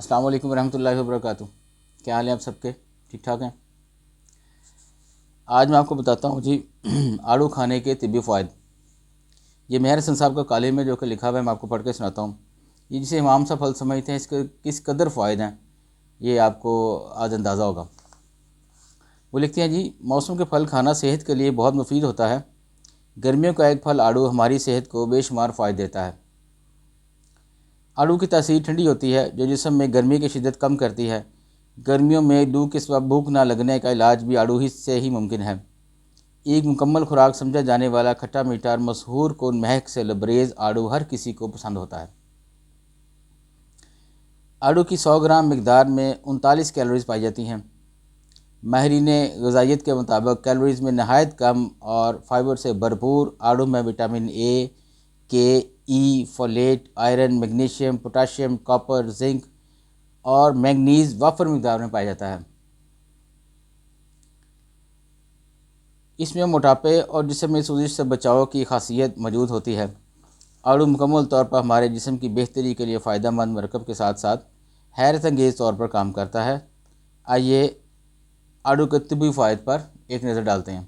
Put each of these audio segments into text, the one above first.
السلام علیکم ورحمۃ اللہ وبرکاتہ۔ کیا حال ہے آپ سب کے؟ ٹھیک ٹھاک ہیں؟ آج میں آپ کو بتاتا ہوں جی آڑو کھانے کے طبی فوائد۔ یہ مہر حسن صاحب کا کالم ہے جو کہ لکھا ہوا ہے، میں آپ کو پڑھ کے سناتا ہوں۔ یہ جسے امام صاحب پھل سمجھتے ہیں، اس کے کس قدر فوائد ہیں یہ آپ کو آج اندازہ ہوگا۔ وہ لکھتے ہیں جی موسم کے پھل کھانا صحت کے لیے بہت مفید ہوتا ہے۔ گرمیوں کا ایک پھل آڑو ہماری صحت کو بے شمار فوائد دیتا ہے۔ آڑو کی تاثیر ٹھنڈی ہوتی ہے جو جسم میں گرمی کی شدت کم کرتی ہے۔ گرمیوں میں لو کے سبب بھوک نہ لگنے کا علاج بھی آڑو ہی سے ہی ممکن ہے۔ ایک مکمل خوراک سمجھا جانے والا کھٹا میٹھا اور مسحور کن مہک سے لبریز آڑو ہر کسی کو پسند ہوتا ہے۔ آڑو کی 100 گرام مقدار میں 39 کیلوریز پائی جاتی ہیں۔ ماہرین غذائیت کے مطابق کیلوریز میں نہایت کم اور فائبر سے بھرپور آڑو میں vitamin A, K, E, folate, iron, magnesium, potassium, copper, zinc اور مینگنیز وافر مقدار میں پایا جاتا ہے۔ اس میں موٹاپے اور جسم میں سوزش سے بچاؤ کی خاصیت موجود ہوتی ہے۔ آڑو مکمل طور پر ہمارے جسم کی بہتری کے لیے فائدہ مند مرکب کے ساتھ ساتھ حیرت انگیز طور پر کام کرتا ہے۔ آئیے آڑو کے طبی فوائد پر ایک نظر ڈالتے ہیں۔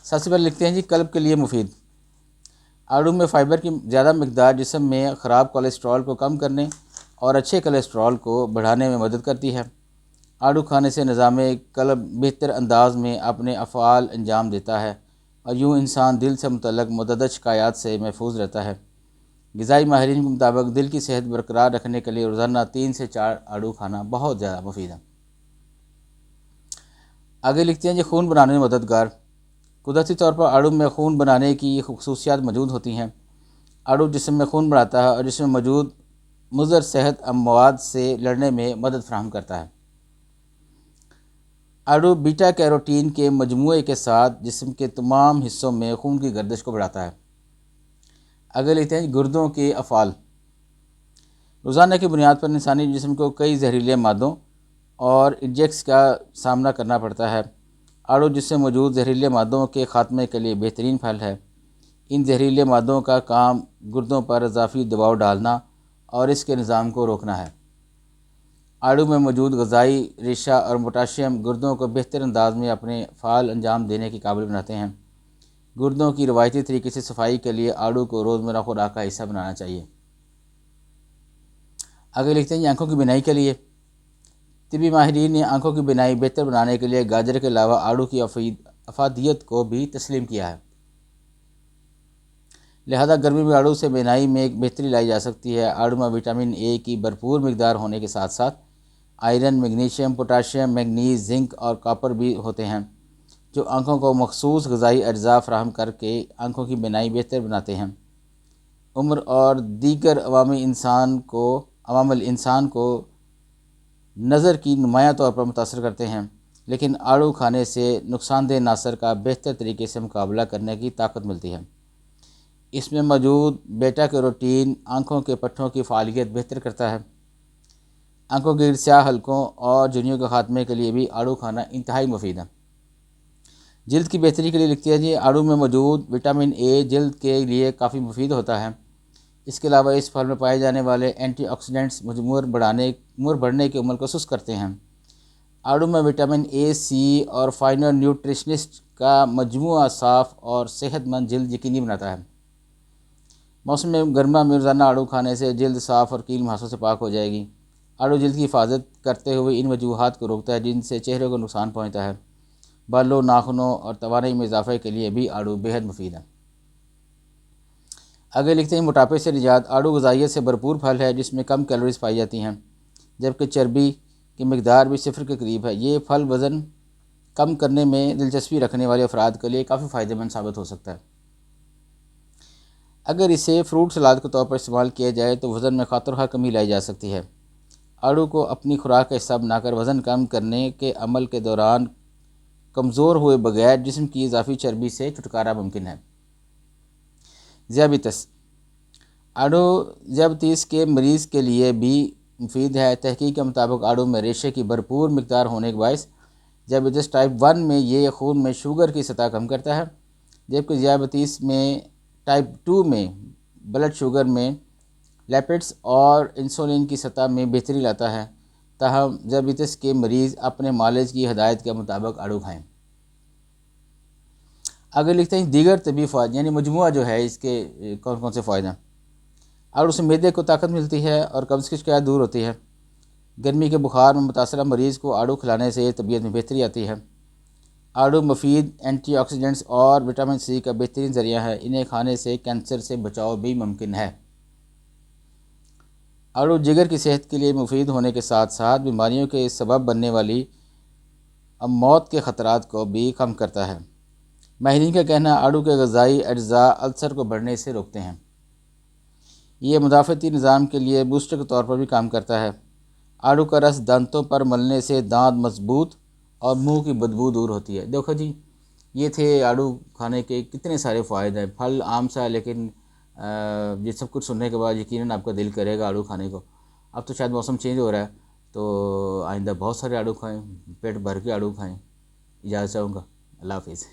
سب سے پہلے لکھتے ہیں جی قلب کے لیے مفید۔ آڑو میں فائبر کی زیادہ مقدار جسم میں خراب کولیسٹرول کو کم کرنے اور اچھے کولیسٹرول کو بڑھانے میں مدد کرتی ہے۔ آڑو کھانے سے نظام قلب بہتر انداز میں اپنے افعال انجام دیتا ہے اور یوں انسان دل سے متعلق متعدد شکایات سے محفوظ رہتا ہے۔ غذائی ماہرین کے مطابق دل کی صحت برقرار رکھنے کے لیے روزانہ 3 سے 4 آڑو کھانا بہت زیادہ مفید ہے۔ آگے لکھتے ہیں جی خون بنانے میں مددگار۔ قدرتی طور پر آڑو میں خون بنانے کی خصوصیات موجود ہوتی ہیں۔ آڑو جسم میں خون بڑھاتا ہے اور جسم میں موجود مضر صحت مواد سے لڑنے میں مدد فراہم کرتا ہے۔ آڑو بیٹا کیروٹین کے مجموعے کے ساتھ جسم کے تمام حصوں میں خون کی گردش کو بڑھاتا ہے۔ آگے لکھتے ہیں گردوں کے افعال۔ روزانہ کی بنیاد پر انسانی جسم کو کئی زہریلے مادوں اور ایجیکٹس کا سامنا کرنا پڑتا ہے۔ آڑو جس سے موجود زہریلے مادوں کے خاتمے کے لیے بہترین پھل ہے۔ ان زہریلے مادوں کا کام گردوں پر اضافی دباؤ ڈالنا اور اس کے نظام کو روکنا ہے۔ آڑو میں موجود غذائی ریشہ اور پوٹاشیم گردوں کو بہتر انداز میں اپنے فعال انجام دینے کے قابل بناتے ہیں۔ گردوں کی روایتی طریقے سے صفائی کے لیے آڑو کو روزمرہ خوراک کا حصہ بنانا چاہیے۔ آگے لکھتے ہیں آنکھوں کی بینائی کے لیے۔ طبی ماہرین نے آنکھوں کی بینائی بہتر بنانے کے لیے گاجر کے علاوہ آڑو کی افادیت کو بھی تسلیم کیا ہے۔ لہذا گرمی میں آڑو سے بینائی میں ایک بہتری لائی جا سکتی ہے۔ آڑو میں وٹامن اے کی بھرپور مقدار ہونے کے ساتھ ساتھ iron, magnesium, potassium, manganese, zinc اور کاپر بھی ہوتے ہیں جو آنکھوں کو مخصوص غذائی اجزاء فراہم کر کے آنکھوں کی بینائی بہتر بناتے ہیں۔ عمر اور دیگر عوامل انسان کو نظر کی نمایاں طور پر متاثر کرتے ہیں، لیکن آڑو کھانے سے نقصان دہ عناصر کا بہتر طریقے سے مقابلہ کرنے کی طاقت ملتی ہے۔ اس میں موجود بیٹا کیروٹین آنکھوں کے پٹھوں کی فعالیت بہتر کرتا ہے۔ آنکھوں کے سیاہ حلقوں اور جھریوں کے خاتمے کے لیے بھی آڑو کھانا انتہائی مفید ہے۔ جلد کی بہتری کے لیے لکھتی ہے جی آڑو میں موجود وٹامن اے جلد کے لیے کافی مفید ہوتا ہے۔ اس کے علاوہ اس پھل میں پائے جانے والے اینٹی آکسیڈنٹس عمر بڑھنے کے عمل کو سست کرتے ہیں۔ آڑو میں وٹامن اے، سی اور فائنر نیوٹریشنسٹ کا مجموعہ صاف اور صحت مند جلد یقینی بناتا ہے۔ موسم گرما میں روزانہ آڑو کھانے سے جلد صاف اور کیل مہاسوں سے پاک ہو جائے گی۔ آڑو جلد کی حفاظت کرتے ہوئے ان وجوہات کو روکتا ہے جن سے چہرے کو نقصان پہنچتا ہے۔ بالوں، ناخنوں اور توانائی میں اضافے کے لیے بھی آڑو بہت مفید ہے۔ آگے لکھتے ہیں موٹاپے سے نجات۔ آڑو غذائیت سے بھرپور پھل ہے جس میں کم کیلوریز پائی جاتی ہیں جبکہ چربی کی مقدار بھی 0 کے قریب ہے۔ یہ پھل وزن کم کرنے میں دلچسپی رکھنے والے افراد کے لیے کافی فائدہ مند ثابت ہو سکتا ہے۔ اگر اسے فروٹ سلاد کے طور پر استعمال کیا جائے تو وزن میں خاطر کمی لائی جا سکتی ہے۔ آڑو کو اپنی خوراک کا حصہ بنا کر وزن کم کرنے کے عمل کے دوران کمزور ہوئے بغیر جسم کی اضافی چربی سے چھٹکارا ممکن ہے۔ ذیابیطس۔ آڑو ذیابیطس کے مریض کے لیے بھی مفید ہے۔ تحقیق کے مطابق آڑو میں ریشے کی بھرپور مقدار ہونے کے باعث ذیابیطس ٹائپ 1 میں یہ خون میں شوگر کی سطح کم کرتا ہے، جبکہ ذیابیطس میں ٹائپ 2 میں بلڈ شوگر میں لیپٹس اور انسولین کی سطح میں بہتری لاتا ہے، تاہم ذیابیطس کے مریض اپنے معالج کی ہدایت کے مطابق آڑو کھائیں۔ اگر لکھتے ہیں دیگر طبی فوائد، یعنی مجموعہ جو ہے اس کے کون کون سے فائدہ ہیں۔ آڑو سے معدے کو طاقت ملتی ہے اور قبض کی شکایت دور ہوتی ہے۔ گرمی کے بخار میں متاثرہ مریض کو آڑو کھلانے سے طبیعت میں بہتری آتی ہے۔ آڑو مفید اینٹی آکسیڈنٹس اور وٹامن سی کا بہترین ذریعہ ہے، انہیں کھانے سے کینسر سے بچاؤ بھی ممکن ہے۔ آڑو جگر کی صحت کے لیے مفید ہونے کے ساتھ ساتھ بیماریوں کے سبب بننے والی موت کے خطرات کو بھی کم کرتا ہے۔ ماہرین کا کہنا ہے آڑو کے غذائی اجزاء السر کو بڑھنے سے روکتے ہیں۔ یہ مدافعتی نظام کے لیے بوسٹر کے طور پر بھی کام کرتا ہے۔ آڑو کا رس دانتوں پر ملنے سے دانت مضبوط اور منہ کی بدبو دور ہوتی ہے۔ دیکھو جی، یہ تھے آڑو کھانے کے کتنے سارے فوائد ہیں۔ پھل عام سا، لیکن یہ سب کچھ سننے کے بعد یقیناً آپ کا دل کرے گا آڑو کھانے کو۔ اب تو شاید موسم چینج ہو رہا ہے، تو آئندہ بہت سارے آڑو کھائیں، پیٹ بھر کے آڑو کھائیں۔ اجازت چاہوں گا، اللہ حافظ۔